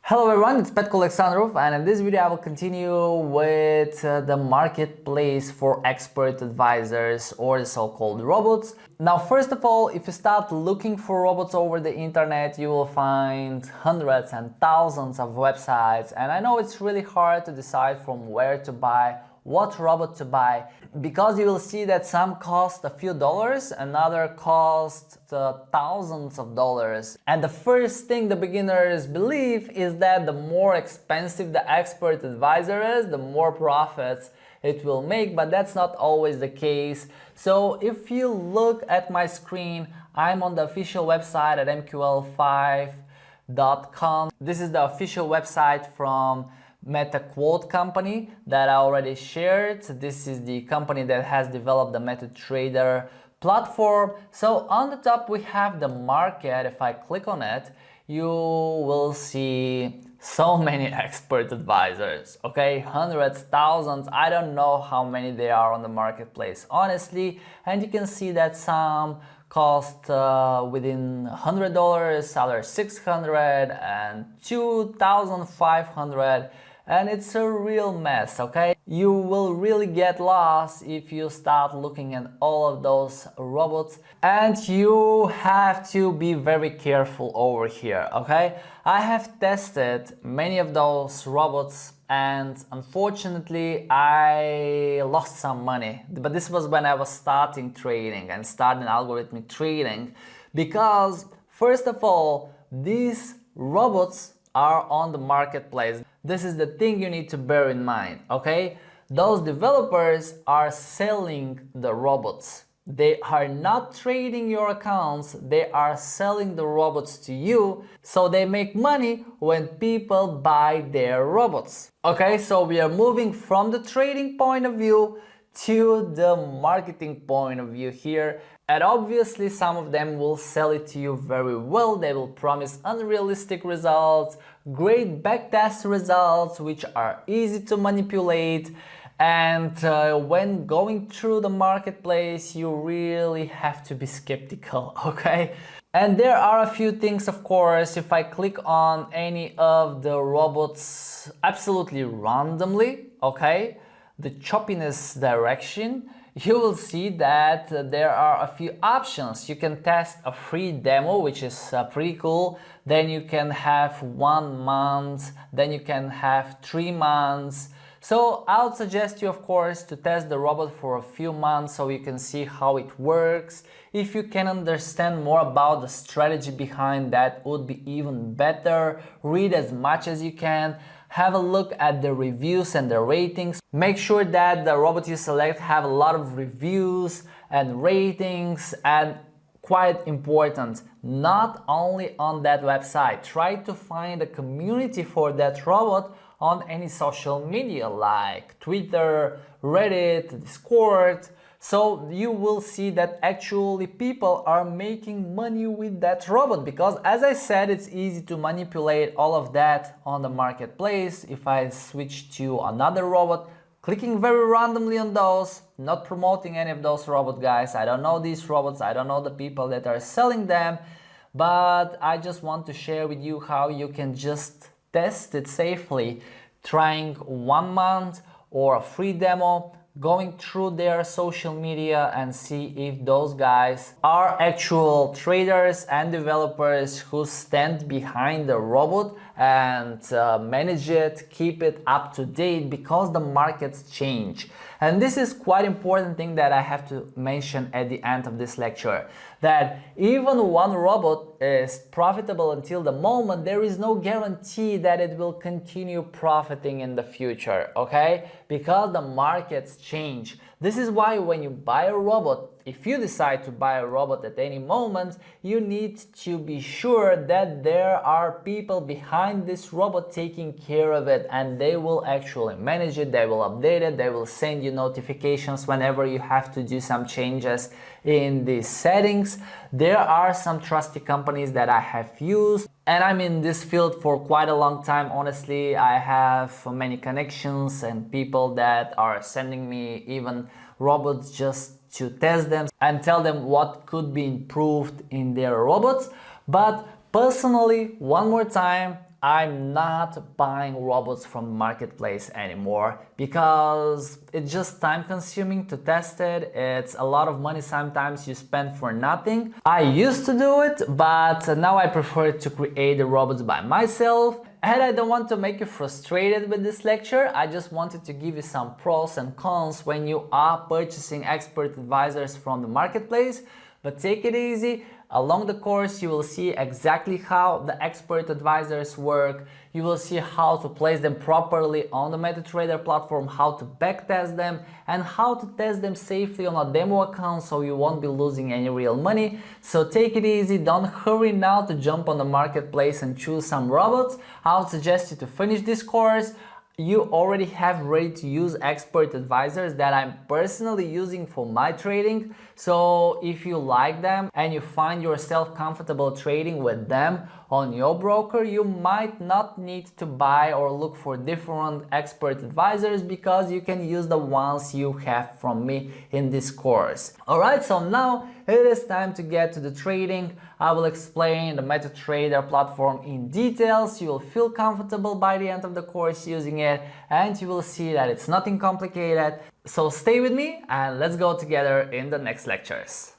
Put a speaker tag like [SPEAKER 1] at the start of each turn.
[SPEAKER 1] Hello everyone, it's Petko Alexandrov, and in this video I will continue with the marketplace for expert advisors, or the so-called robots. Now, first of all, if you start looking for robots over the internet, you will find hundreds and thousands of websites, and I know it's really hard to decide from where to buy, what robot to buy, because you will see that some cost a few dollars, another cost thousands of dollars. And the first thing the beginners believe is that the more expensive the expert advisor is, the more profits it will make, but that's not always the case. So if you look at my screen, I'm on the official website at mql5.com. This is the official website from MetaQuote company that I already shared. This is the company that has developed the MetaTrader platform. So on the top we have the market. If I click on it, you will see so many expert advisors, okay? Hundreds, thousands, I don't know how many there are on the marketplace, honestly. And you can see that some cost within $100, others $600 and $2,500. And it's a real mess, okay? You will really get lost if you start looking at all of those robots, and you have to be very careful over here, okay? I have tested many of those robots and unfortunately I lost some money, but this was when I was starting trading and starting algorithmic trading, because first of all, these robots are on the marketplace. This is the thing you need to bear in mind, okay? Those developers are selling the robots. They are not trading your accounts, they are selling the robots to you, so they make money when people buy their robots. Okay, so we are moving from the trading point of view to the marketing point of view here. And obviously some of them will sell it to you very well. They will promise unrealistic results, great backtest results which are easy to manipulate. And when going through the marketplace, you really have to be skeptical, okay? And there are a few things, of course. If I click on any of the robots absolutely randomly, okay, the choppiness direction, you will see that there are a few options. You can test a free demo, which is pretty cool. Then you can have 1 month, then you can have 3 months. So I would suggest you, of course, to test the robot for a few months so you can see how it works. If you can understand more about the strategy behind that, would be even better. Read as much as you can. Have a look at the reviews and the ratings. Make sure that the robot you select have a lot of reviews and ratings, and quite important, not only on that website. Try to find a community for that robot on any social media like Twitter, Reddit, Discord. So you will see that actually people are making money with that robot, because as I said, it's easy to manipulate all of that on the marketplace. If I switch to another robot, clicking very randomly on those, not promoting any of those robot guys. I don't know these robots, I don't know the people that are selling them, but I just want to share with you how you can just test it safely, trying 1 month or a free demo, going through their social media and see if those guys are actual traders and developers who stand behind the robot and manage it, keep it up to date, because the markets change. And this is quite important thing that I have to mention at the end of this lecture, that even one robot is profitable until the moment, there is no guarantee that it will continue profiting in the future, okay? Because the markets change. This is why when you buy a robot, if you decide to buy a robot at any moment, you need to be sure that there are people behind this robot taking care of it, and they will actually manage it, they will update it, they will send you notifications whenever you have to do some changes in the settings. There are some trusty companies that I have used, and I'm in this field for quite a long time. Honestly, I have many connections and people that are sending me even robots just to test them and tell them what could be improved in their robots. But personally, one more time, I'm not buying robots from the marketplace anymore because it's just time consuming to test it. It's a lot of money sometimes you spend for nothing. I used to do it, but now I prefer to create the robots by myself. And I don't want to make you frustrated with this lecture. I just wanted to give you some pros and cons when you are purchasing expert advisors from the marketplace. But take it easy. Along the course, you will see exactly how the expert advisors work. You will see how to place them properly on the MetaTrader platform, how to backtest them, and how to test them safely on a demo account so you won't be losing any real money. So take it easy, don't hurry now to jump on the marketplace and choose some robots. I would suggest you to finish this course. You already have ready to use expert advisors that I'm personally using for my trading. So if you like them and you find yourself comfortable trading with them on your broker, you might not need to buy or look for different expert advisors because you can use the ones you have from me in this course. Alright, so now it is time to get to the trading. I will explain the MetaTrader platform in details. You will feel comfortable by the end of the course using it, and you will see that it's nothing complicated. So stay with me and let's go together in the next lectures.